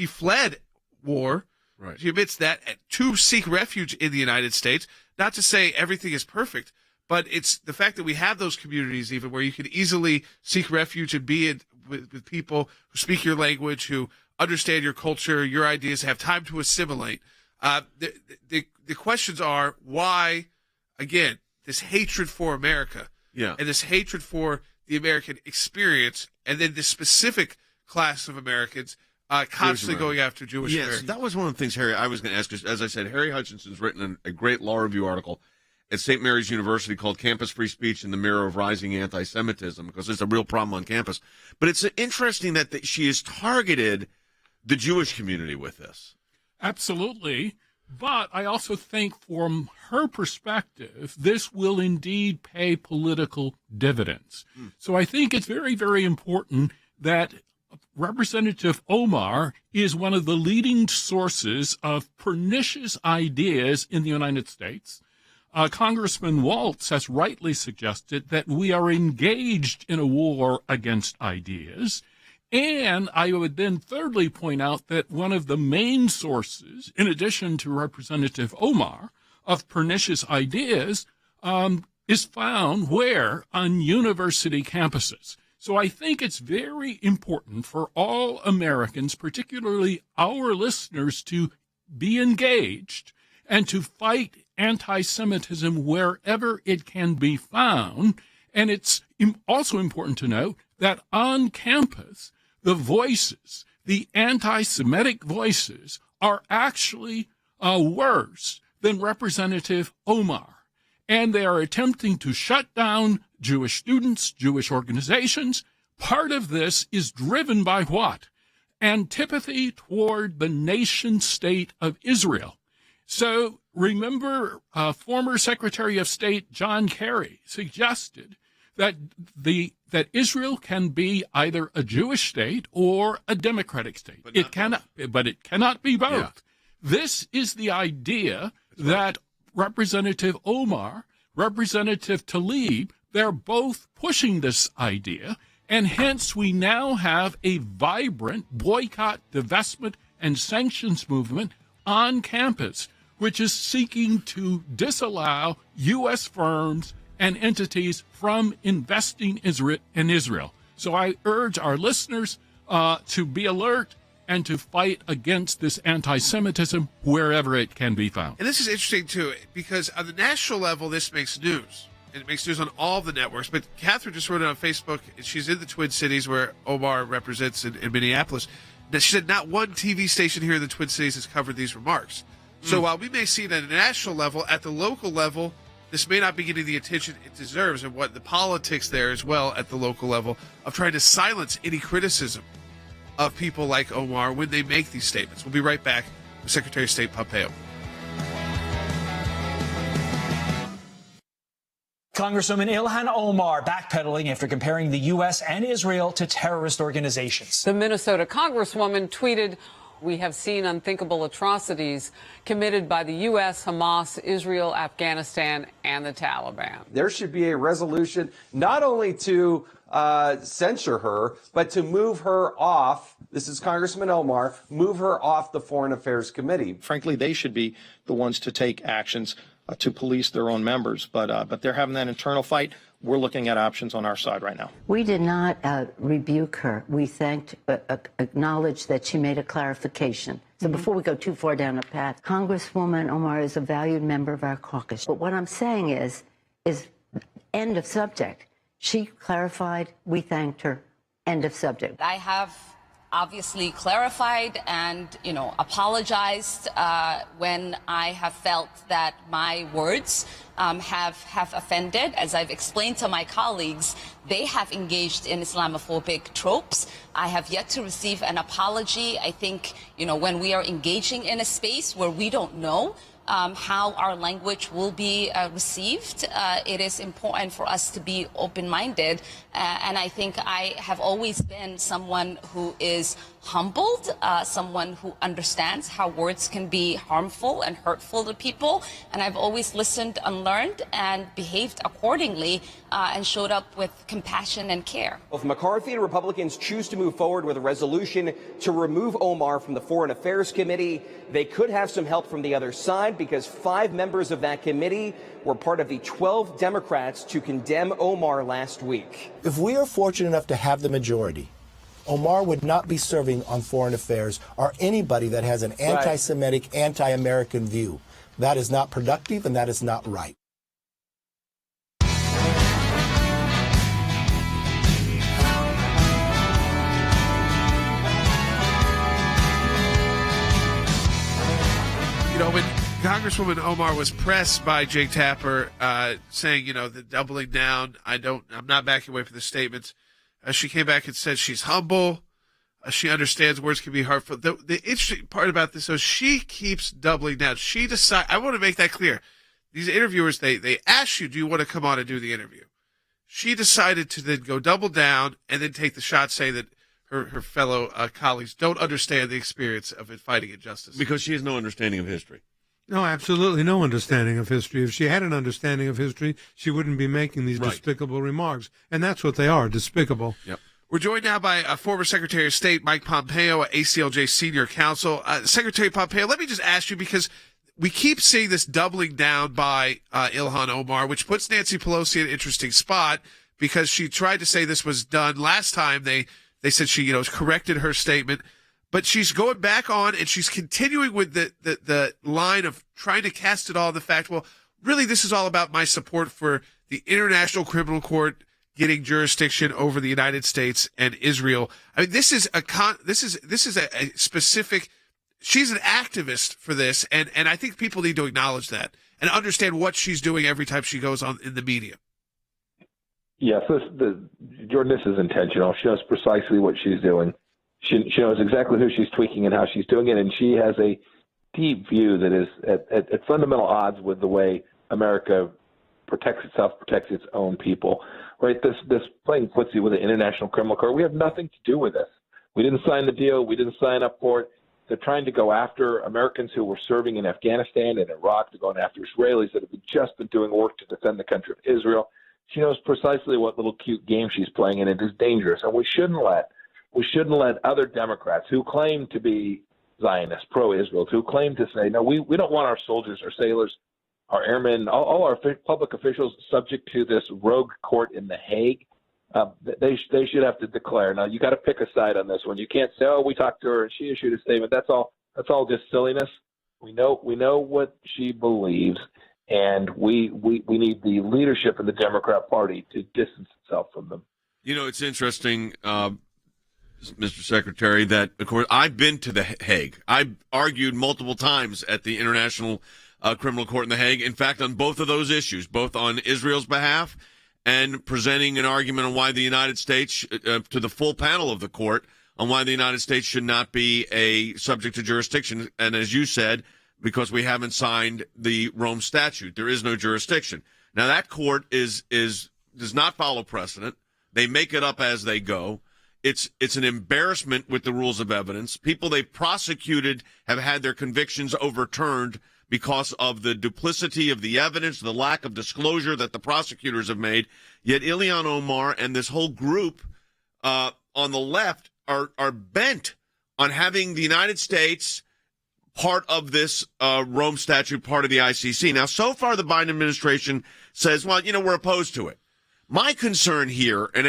fled war. Right. She admits that to seek refuge in the United States. Not to say everything is perfect, but it's the fact that we have those communities even where you can easily seek refuge and be with people who speak your language, who understand your culture, your ideas, have time to assimilate. The questions are why, again, this hatred for America and this hatred for the American experience, and then this specific class of Americans constantly going after Jewish Americans. Yes, that was one of the things, Harry, I was going to ask. As I said, Harry Hutchinson's written a great law review article at St. Mary's University called Campus Free Speech in the Mirror of Rising Anti-Semitism, because it's a real problem on campus. But it's interesting that she has targeted the Jewish community with this. Absolutely. But I also think from her perspective, this will indeed pay political dividends. So I think it's very, very important that Representative Omar is one of the leading sources of pernicious ideas in the United States. Congressman Waltz has rightly suggested that we are engaged in a war against ideas. And I would then thirdly point out that one of the main sources, in addition to Representative Omar, of pernicious ideas is found where? On university campuses. So I think it's very important for all Americans, particularly our listeners, to be engaged and to fight anti-Semitism wherever it can be found. And it's also important to note that on campus, the voices, the anti-Semitic voices, are actually worse than Representative Omar. And they are attempting to shut down Jewish students, Jewish organizations. Part of this is driven by what? Antipathy toward the nation state of Israel. So remember, former Secretary of State John Kerry suggested that Israel can be either a Jewish state or a democratic state. But it cannot be both. Yeah. This is the idea that Representative Omar, Representative Tlaib, they're both pushing this idea, and hence we now have a vibrant boycott, divestment, and sanctions movement on campus, which is seeking to disallow U.S. firms and entities from investing in Israel. So I urge our listeners to be alert and to fight against this anti-Semitism wherever it can be found. And this is interesting, too, because on the national level, this makes news. And it makes news on all the networks. But Catherine just wrote it on Facebook. She's in the Twin Cities where Omar represents in Minneapolis. She said not one TV station here in the Twin Cities has covered these remarks. So while we may see it at a national level, at the local level, this may not be getting the attention it deserves, and what the politics there as well at the local level of trying to silence any criticism of people like Omar when they make these statements. We'll be right back with Secretary of State Pompeo. Congresswoman Ilhan Omar backpedaling after comparing the U.S. and Israel to terrorist organizations. The Minnesota Congresswoman tweeted, "We have seen unthinkable atrocities committed by the U.S., Hamas, Israel, Afghanistan, and the Taliban." There should be a resolution not only to censure her, but to move her off. This is Congressman Omar, move her off the Foreign Affairs Committee. Frankly, they should be the ones to take actions to police their own members. But they're having that internal fight. We're looking at options on our side right now. We did not rebuke her. We thanked, acknowledged that she made a clarification. So before we go too far down the path, Congresswoman Omar is a valued member of our caucus. But what I'm saying is end of subject. She clarified, we thanked her, end of subject. I have obviously clarified and, apologized when I have felt that my words have offended. As I've explained to my colleagues, they have engaged in Islamophobic tropes. I have yet to receive an apology. I think, when we are engaging in a space where we don't know how our language will be received, it is important for us to be open-minded. And I think I have always been someone who is humbled, someone who understands how words can be harmful and hurtful to people. And I've always listened and learned and behaved accordingly and showed up with compassion and care. If McCarthy and Republicans choose to move forward with a resolution to remove Omar from the Foreign Affairs Committee, they could have some help from the other side because 5 members of that committee were part of the 12 Democrats to condemn Omar last week. If we are fortunate enough to have the majority, Omar would not be serving on foreign affairs or anybody that has an anti-Semitic, anti-American view. That is not productive and that is not right. When Congresswoman Omar was pressed by Jake Tapper, saying, the doubling down, I'm not backing away from the statements. She came back and said she's humble. She understands words can be hurtful. The interesting part about this, though, she keeps doubling down. I want to make that clear. These interviewers, they ask you, do you want to come on and do the interview? She decided to then go double down and then take the shot, saying that her fellow colleagues don't understand the experience of fighting injustice. Because she has no understanding of history. No, absolutely no understanding of history. If she had an understanding of history, she wouldn't be making these despicable remarks. And that's what they are, despicable. Yep. We're joined now by former Secretary of State Mike Pompeo, ACLJ Senior Counsel. Secretary Pompeo, let me just ask you, because we keep seeing this doubling down by Ilhan Omar, which puts Nancy Pelosi in an interesting spot because she tried to say this was done last time. They said she, corrected her statement. But she's going back on and she's continuing with the line of trying to cast it all on the fact, well, really, this is all about my support for the International Criminal Court getting jurisdiction over the United States and Israel. I mean, this is a specific. She's an activist for this, and I think people need to acknowledge that and understand what she's doing every time she goes on in the media. Yes, Jordan, this is intentional. She knows precisely what she's doing. She knows exactly who she's tweaking and how she's doing it, and she has a deep view that is at fundamental odds with the way America protects itself, protects its own people. Right? This playing footsie with the International Criminal Court, we have nothing to do with this. We didn't sign the deal. We didn't sign up for it. They're trying to go after Americans who were serving in Afghanistan and Iraq. They're going after Israelis that have just been doing work to defend the country of Israel. She knows precisely what little cute game she's playing, and it is dangerous. And we shouldn't let other Democrats who claim to be Zionists, pro-Israel, who claim to say, no, we don't want our soldiers, our sailors, our airmen, all our public officials subject to this rogue court in The Hague. They should have to declare. Now, you got to pick a side on this one. You can't say, oh, we talked to her and she issued a statement. That's all just silliness. We know what she believes, and we need the leadership of the Democrat Party to distance itself from them. It's interesting, Mr. Secretary, that, of course, I've been to The Hague. I've argued multiple times at the International Criminal Court in The Hague. In fact, on both of those issues, both on Israel's behalf and presenting an argument on why the United States, to the full panel of the court, on why the United States should not be a subject to jurisdiction. And as you said, because we haven't signed the Rome Statute, there is no jurisdiction. Now that court does not follow precedent. They make it up as they go. It's an embarrassment with the rules of evidence. People they've prosecuted have had their convictions overturned because of the duplicity of the evidence, the lack of disclosure that the prosecutors have made. Yet Ilhan Omar and this whole group on the left are bent on having the United States part of this Rome Statute, part of the ICC. Now, so far the Biden administration says, well, we're opposed to it. My concern here, and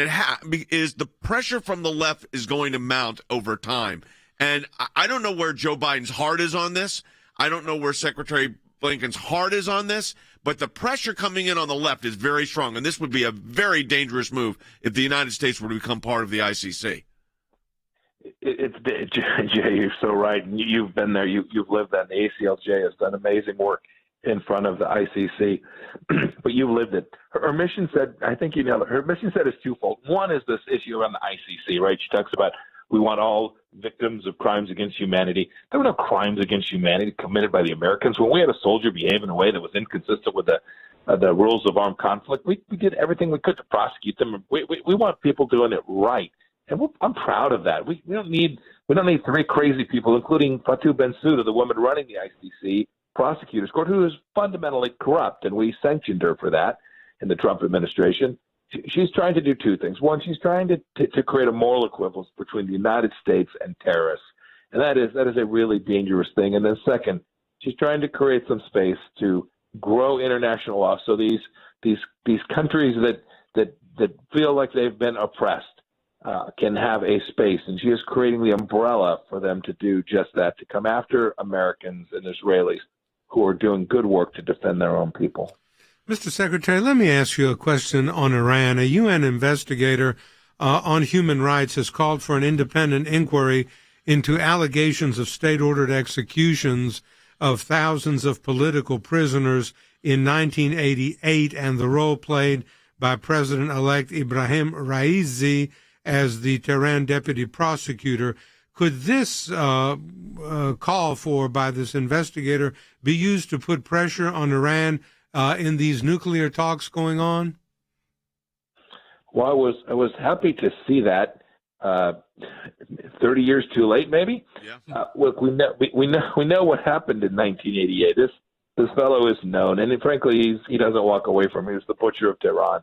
is the pressure from the left is going to mount over time. And I don't know where Joe Biden's heart is on this. I don't know where Secretary Blinken's heart is on this. But the pressure coming in on the left is very strong. And this would be a very dangerous move if the United States were to become part of the ICC. Jay, you're so right. You've been there. You've lived that. The ACLJ has done amazing work in front of the ICC, but you've lived it. Her mission said, I think you know, her mission said is twofold. One is this issue around the ICC, right? She talks about we want all victims of crimes against humanity. There were no crimes against humanity committed by the Americans. When we had a soldier behave in a way that was inconsistent with the rules of armed conflict, we did everything we could to prosecute them. We want people doing it right. And I'm proud of that. We don't need three crazy people, including Fatou Bensouda, the woman running the ICC prosecutors court, who is fundamentally corrupt, and we sanctioned her for that in the Trump administration. She's trying to do two things. One, she's trying to create a moral equivalence between the United States and terrorists, and that is a really dangerous thing. And then second, she's trying to create some space to grow international law, so these countries that feel like they've been oppressed can have a space, and she is creating the umbrella for them to do just that, to come after Americans and Israelis who are doing good work to defend their own people. Mr. Secretary, let me ask you a question on Iran. A UN investigator on human rights has called for an independent inquiry into allegations of state-ordered executions of thousands of political prisoners in 1988 and the role played by President-elect Ibrahim Raisi as the Tehran deputy prosecutor. Could this call for by this investigator be used to put pressure on Iran in these nuclear talks going on? Well, I was happy to see that. 30 years too late, maybe. Yeah. Look, we know what happened in 1988. This fellow is known, and frankly, he doesn't walk away from it. He's the butcher of Tehran.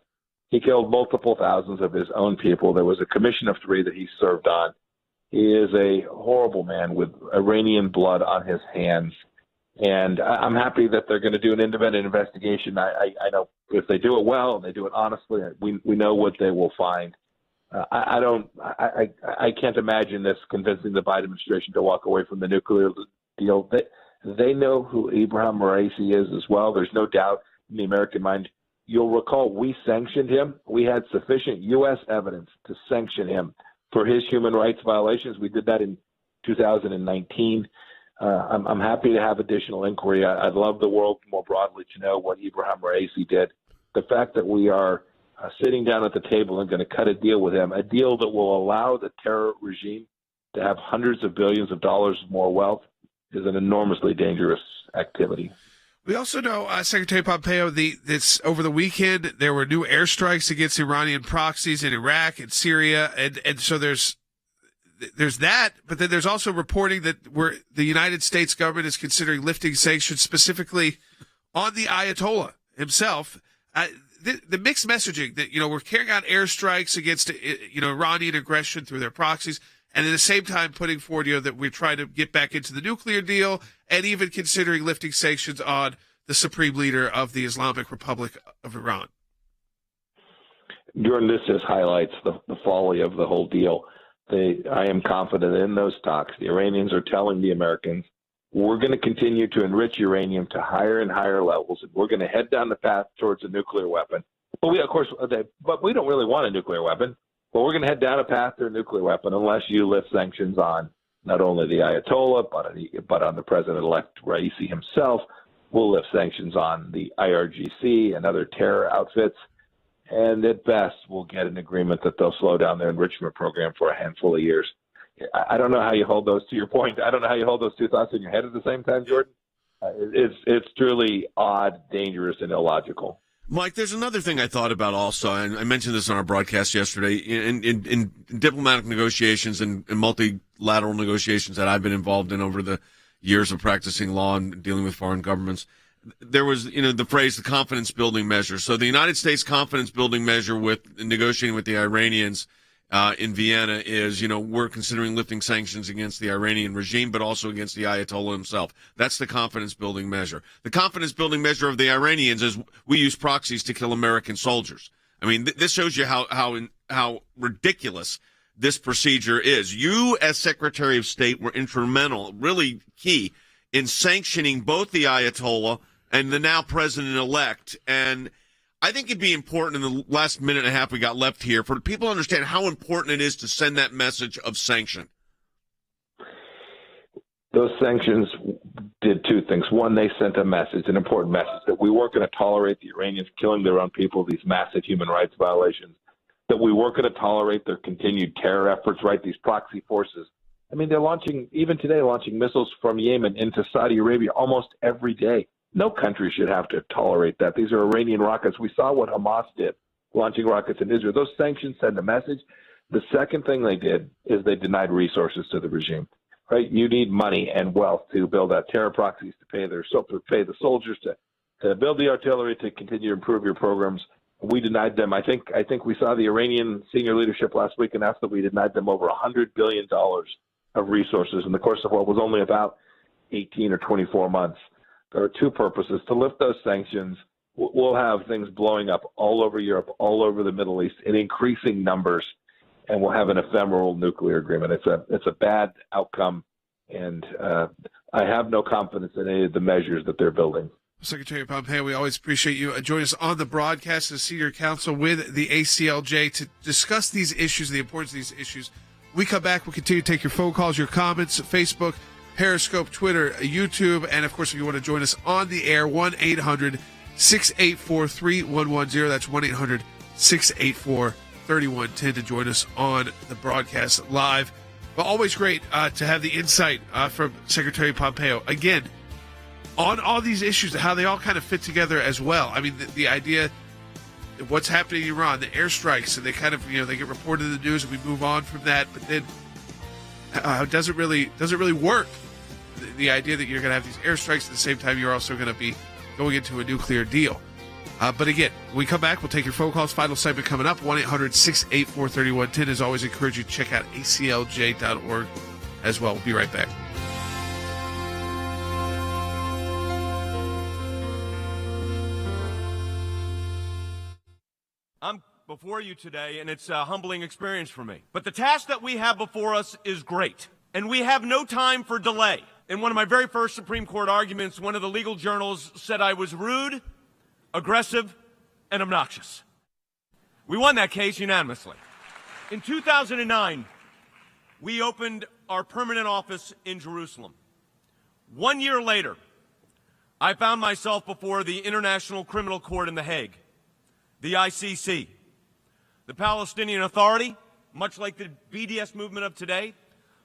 He killed multiple thousands of his own people. There was a commission of 3 that he served on. He is a horrible man with Iranian blood on his hands. And I'm happy that they're going to do an independent investigation. I know if they do it well and they do it honestly, we know what they will find. I can't imagine this convincing the Biden administration to walk away from the nuclear deal. They know who Ibrahim Raisi is as well. There's no doubt in the American mind. You'll recall we sanctioned him. We had sufficient U.S. evidence to sanction him for his human rights violations. We did that in 2019. I'm happy to have additional inquiry. I'd love the world more broadly to know what Ibrahim Raisi did. The fact that we are sitting down at the table and going to cut a deal with him, a deal that will allow the terror regime to have hundreds of billions of dollars more wealth, is an enormously dangerous activity. We also know, Secretary Pompeo, this over the weekend there were new airstrikes against Iranian proxies in Iraq and Syria, and so there's that, but then there's also reporting that the United States government is considering lifting sanctions specifically on the Ayatollah himself. The mixed messaging that we're carrying out airstrikes against Iranian aggression through their proxies, and at the same time putting forward that we're trying to get back into the nuclear deal, and even considering lifting sanctions on the supreme leader of the Islamic Republic of Iran. Jordan, this just highlights the folly of the whole deal. I am confident in those talks. The Iranians are telling the Americans, we're going to continue to enrich uranium to higher and higher levels, and we're going to head down the path towards a nuclear weapon. But we don't really want a nuclear weapon. But we're going to head down a path to a nuclear weapon unless you lift sanctions on not only the Ayatollah, but on the president-elect Raisi himself. We'll lift sanctions on the IRGC and other terror outfits. And at best, we'll get an agreement that they'll slow down their enrichment program for a handful of years. I don't know how you hold those, to your point, I don't know how you hold those two thoughts in your head at the same time, Jordan. It's truly odd, dangerous, and illogical. Mike, there's another thing I thought about also, and I mentioned this on our broadcast yesterday. In diplomatic negotiations and multilateral negotiations that I've been involved in over the years of practicing law and dealing with foreign governments, there was, the phrase, the confidence building measure. So the United States confidence building measure with negotiating with the Iranians in Vienna is, we're considering lifting sanctions against the Iranian regime, but also against the Ayatollah himself. That's the confidence building measure. The confidence building measure of the Iranians is we use proxies to kill American soldiers. I mean, this shows you how ridiculous this procedure is. You, as Secretary of State, were instrumental, really key, in sanctioning both the Ayatollah and the now president-elect. And I think it'd be important in the last minute and a half we got left here for people to understand how important it is to send that message of sanction. Those sanctions did two things. One, they sent a message, an important message, that we weren't going to tolerate the Iranians killing their own people, these massive human rights violations, that we weren't going to tolerate their continued terror efforts, right, these proxy forces. I mean, they're even today, launching missiles from Yemen into Saudi Arabia almost every day. No country should have to tolerate that. These are Iranian rockets. We saw what Hamas did, launching rockets in Israel. Those sanctions send a message. The second thing they did is they denied resources to the regime. Right? You need money and wealth to build out terror proxies, to pay the soldiers, to build the artillery, to continue to improve your programs. We denied them. I think we saw the Iranian senior leadership last week announce that we denied them over $100 billion of resources in the course of what was only about 18 or 24 months. There are two purposes: to lift those sanctions. We'll have things blowing up all over Europe, all over the Middle East in increasing numbers, and we'll have an ephemeral nuclear agreement. It's a bad outcome, and I have no confidence in any of the measures that they're building. Secretary Pompeo, we always appreciate you joining us on the broadcast as Senior Counsel with the ACLJ to discuss these issues, the importance of these issues. When we come back, we'll continue to take your phone calls, your comments, Facebook, Periscope, Twitter, YouTube, and, of course, if you want to join us on the air, 1-800-684-3110. That's 1-800-684-3110 to join us on the broadcast live. But always great to have the insight from Secretary Pompeo. Again, on all these issues, how they all kind of fit together as well. I mean, the idea of what's happening in Iran, the airstrikes, and they kind of, they get reported in the news and we move on from that, but then it doesn't really work. The idea that you're going to have these airstrikes at the same time you're also going to be going into a nuclear deal. But again, when we come back, we'll take your phone calls. Final segment coming up, 1-800-684-3110. As always, encourage you to check out aclj.org as well. We'll be right back. I'm before you today, and it's a humbling experience for me. But the task that we have before us is great, and we have no time for delay. In one of my very first Supreme Court arguments, one of the legal journals said I was rude, aggressive, and obnoxious. We won that case unanimously. In 2009, we opened our permanent office in Jerusalem. 1 year later, I found myself before the International Criminal Court in The Hague, the ICC. The Palestinian Authority, much like the BDS movement of today,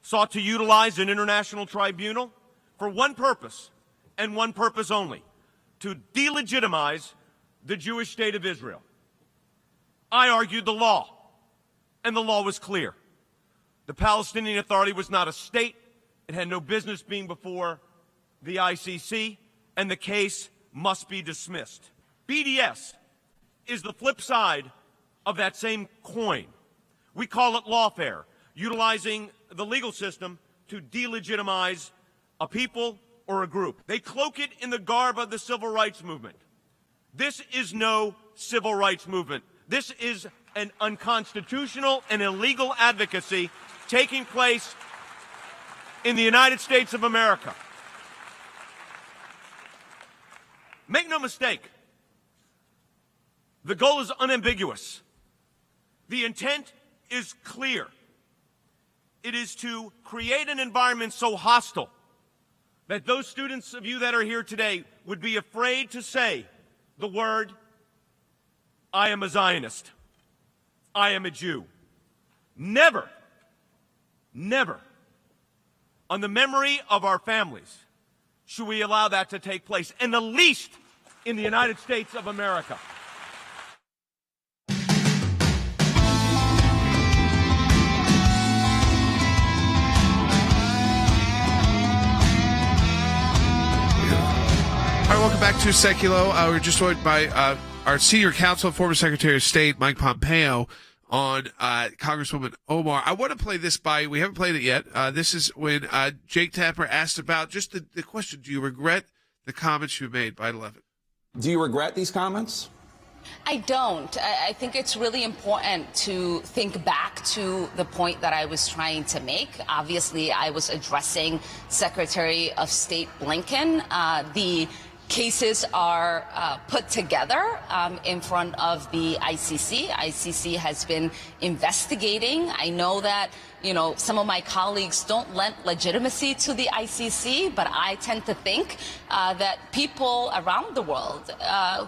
sought to utilize an international tribunal for one purpose, and one purpose only: to delegitimize the Jewish state of Israel. I argued the law, and the law was clear. The Palestinian Authority was not a state. It had no business being before the ICC, and the case must be dismissed. BDS is the flip side of that same coin. We call it lawfare, utilizing the legal system to delegitimize a people or a group. They cloak it in the garb of the civil rights movement. This is no civil rights movement. This is an unconstitutional and illegal advocacy taking place in the United States of America. Make no mistake, the goal is unambiguous. The intent is clear. It is to create an environment so hostile that those students of you that are here today would be afraid to say the word, I am a Zionist, I am a Jew. Never, never, on the memory of our families, should we allow that to take place, and the least in the United States of America. All right, welcome back to Sekulow. We're just joined by our senior counsel, former Secretary of State, Mike Pompeo, on Congresswoman Omar. I want to play this by you. We haven't played it yet. This is when Jake Tapper asked about just the question, do you regret the comments you made by 11? Do you regret these comments? I don't. I think it's really important to think back to the point that I was trying to make. Obviously, I was addressing Secretary of State Blinken. The cases are put together in front of the ICC. ICC has been investigating. I know that, some of my colleagues don't lend legitimacy to the ICC, but I tend to think that people around the world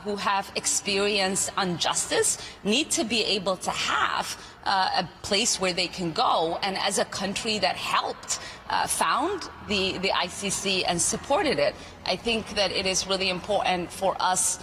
who have experienced injustice need to be able to have a place where they can go. And as a country that helped found the ICC and supported it, I think that it is really important for us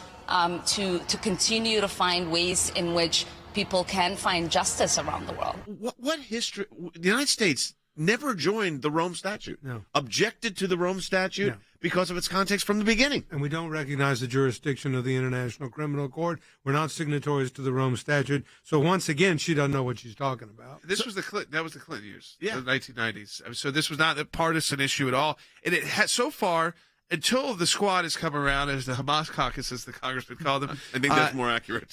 to continue to find ways in which people can find justice around the world. What history? The United States never joined the Rome Statute, objected to the Rome Statute because of its context from the beginning. And we don't recognize the jurisdiction of the International Criminal Court. We're not signatories to the Rome Statute. So once again, she doesn't know what she's talking about. That was the Clinton years, the 1990s. So this was not a partisan issue at all. And it has so far, until the squad has come around, as the Hamas caucus, as the congressman called them. I think that's more accurate.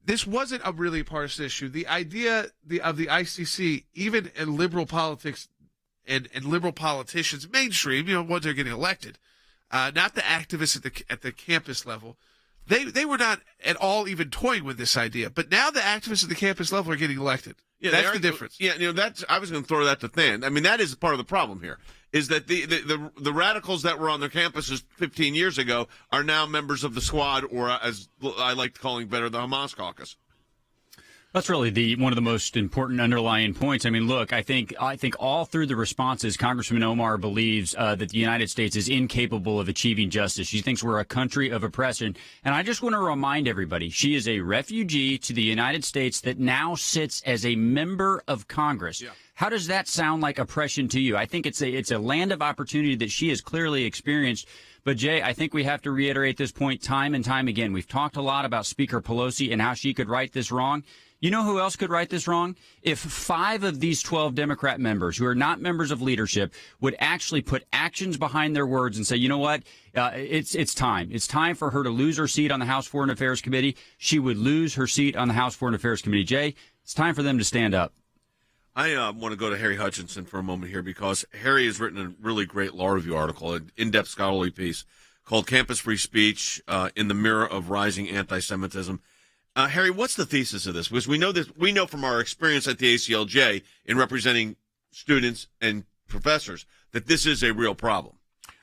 This wasn't a really partisan issue. The idea of the ICC, even in liberal politics and liberal politicians, mainstream, ones that are getting elected, not the activists at the campus level, they were not at all even toying with this idea. But now the activists at the campus level are getting elected. Yeah, that's the difference. Yeah, I was going to throw that to Than. I mean, that is part of the problem here, is that the radicals that were on their campuses 15 years ago are now members of the squad, or as I like calling better, the Hamas caucus. That's really one of the most important underlying points. I mean, look, I think all through the responses, Congresswoman Omar believes that the United States is incapable of achieving justice. She thinks we're a country of oppression. And I just want to remind everybody, she is a refugee to the United States that now sits as a member of Congress. Yeah. How does that sound like oppression to you? I think it's a land of opportunity that she has clearly experienced. But, Jay, I think we have to reiterate this point time and time again. We've talked a lot about Speaker Pelosi and how she could right this wrong. You know who else could right this wrong? If 5 of these 12 Democrat members who are not members of leadership would actually put actions behind their words and say, you know what, it's time. It's time for her to lose her seat on the House Foreign Affairs Committee. She would lose her seat on the House Foreign Affairs Committee. Jay, it's time for them to stand up. I want to go to Harry Hutchinson for a moment here, because Harry has written a really great law review article, an in-depth scholarly piece called Campus Free Speech in the Mirror of Rising Anti-Semitism. Harry, what's the thesis of this? Because we know from our experience at the ACLJ in representing students and professors that this is a real problem.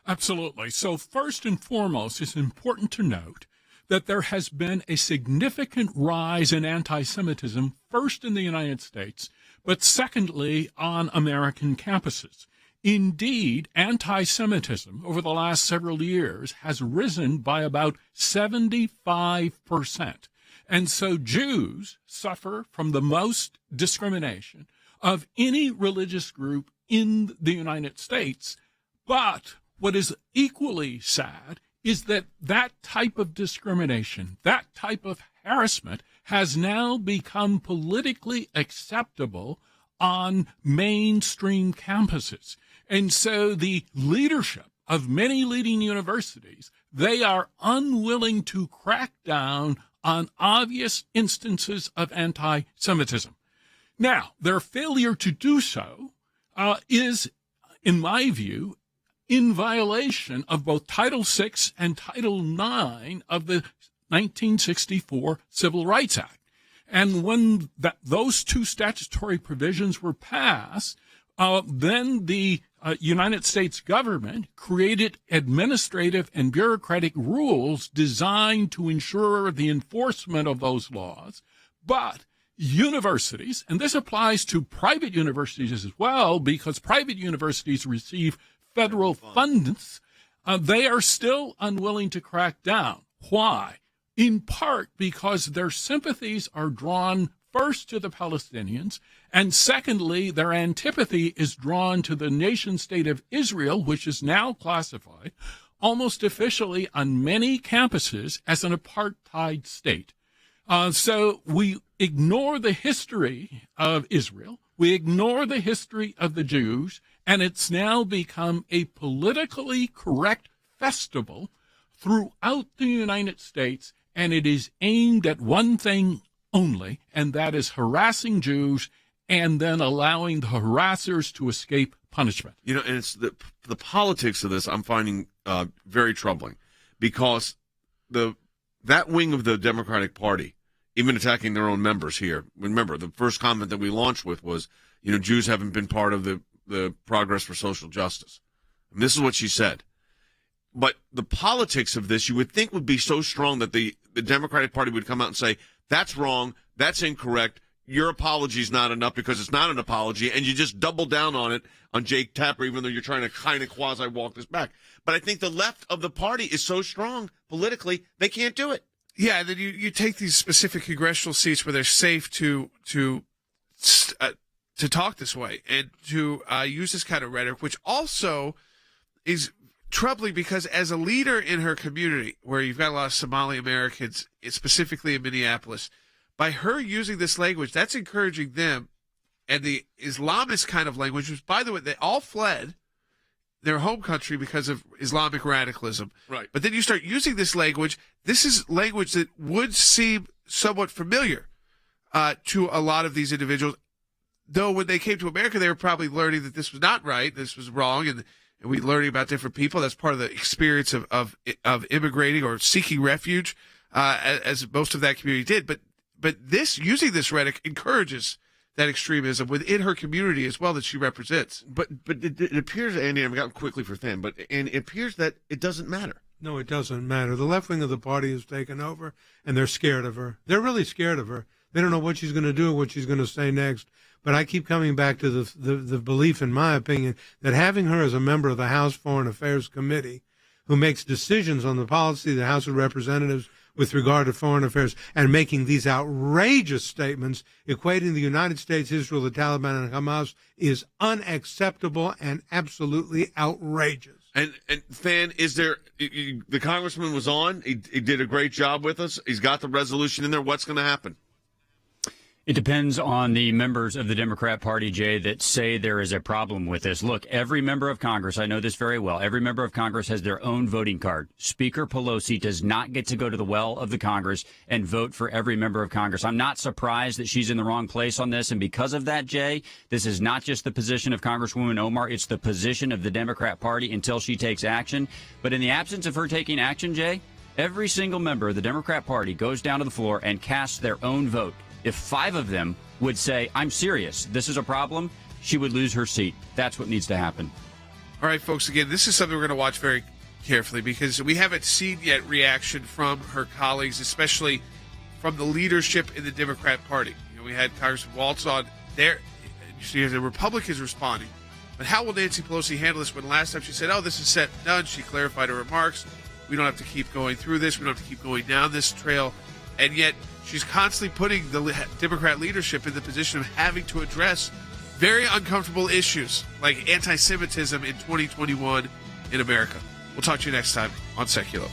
Absolutely. So first and foremost, it's important to note that there has been a significant rise in anti-Semitism, first in the United States, but secondly on American campuses. Indeed, anti-Semitism over the last several years has risen by about 75%. And so Jews suffer from the most discrimination of any religious group in the United States. But what is equally sad is that type of discrimination, that type of harassment has now become politically acceptable on mainstream campuses. And so the leadership of many leading universities, they are unwilling to crack down on obvious instances of anti-Semitism. Now, their failure to do so is, in my view, in violation of both Title VI and Title IX of the 1964 Civil Rights Act. And when those two statutory provisions were passed, then the United States government created administrative and bureaucratic rules designed to ensure the enforcement of those laws. But universities, and this applies to private universities as well, because private universities receive federal funds, they are still unwilling to crack down. Why? In part because their sympathies are drawn first to the Palestinians, and secondly, their antipathy is drawn to the nation state of Israel, which is now classified almost officially on many campuses as an apartheid state. So we ignore the history of Israel. We ignore the history of the Jews, and it's now become a politically correct festival throughout the United States, and it is aimed at one thing only, and that is harassing Jews and then allowing the harassers to escape punishment. You know, and it's the politics of this I'm finding very troubling, because that wing of the Democratic Party, even attacking their own members here. Remember, the first comment that we launched with was, Jews haven't been part of the progress for social justice. And this is what she said. But the politics of this, you would think, would be so strong that the Democratic Party would come out and say, that's wrong, that's incorrect, your apology is not enough because it's not an apology, and you just double down on it on Jake Tapper, even though you're trying to kind of quasi-walk this back. But I think the left of the party is so strong politically, they can't do it. Yeah, and then you take these specific congressional seats where they're safe to talk this way and to use this kind of rhetoric, which also is troubling because as a leader in her community, where you've got a lot of Somali Americans, specifically in Minneapolis, by her using this language, that's encouraging them. And the Islamist kind of language, which, by the way, they all fled their home country because of Islamic radicalism. Right. But then you start using this language. This is language that would seem somewhat familiar to a lot of these individuals. Though when they came to America, they were probably learning that this was not right, this was wrong, and we learning about different people. That's part of the experience of immigrating or seeking refuge, as most of that community did. But this, using this rhetoric, encourages that extremism within her community as well that she represents. But it appears, Andy, I've gotten quickly for thin, and it appears that it doesn't matter. No, it doesn't matter. The left wing of the party has taken over, and they're scared of her. They're really scared of her. They don't know what she's going to do or what she's going to say next. But I keep coming back to the belief, in my opinion, that having her as a member of the House Foreign Affairs Committee, who makes decisions on the policy of the House of Representatives with regard to foreign affairs, and making these outrageous statements equating the United States, Israel, the Taliban, and Hamas, is unacceptable and absolutely outrageous. And Fan, is there, the congressman was on, he did a great job with us, he's got the resolution in there, what's going to happen? It depends on the members of the Democrat Party, Jay, that say there is a problem with this. Look, every member of Congress, I know this very well, every member of Congress has their own voting card. Speaker Pelosi does not get to go to the well of the Congress and vote for every member of Congress. I'm not surprised that she's in the wrong place on this. And because of that, Jay, this is not just the position of Congresswoman Omar. It's the position of the Democrat Party until she takes action. But in the absence of her taking action, Jay, every single member of the Democrat Party goes down to the floor and casts their own vote. If 5 of them would say, I'm serious, this is a problem, she would lose her seat. That's what needs to happen. All right, folks, again, this is something we're going to watch very carefully because we haven't seen yet reaction from her colleagues, especially from the leadership in the Democrat Party. We had Congressman Waltz on there. You see the Republicans responding. But how will Nancy Pelosi handle this when last time she said, this is set and done? She clarified her remarks. We don't have to keep going through this. We don't have to keep going down this trail. And yet she's constantly putting the Democrat leadership in the position of having to address very uncomfortable issues like anti-Semitism in 2021 in America. We'll talk to you next time on Sekulow.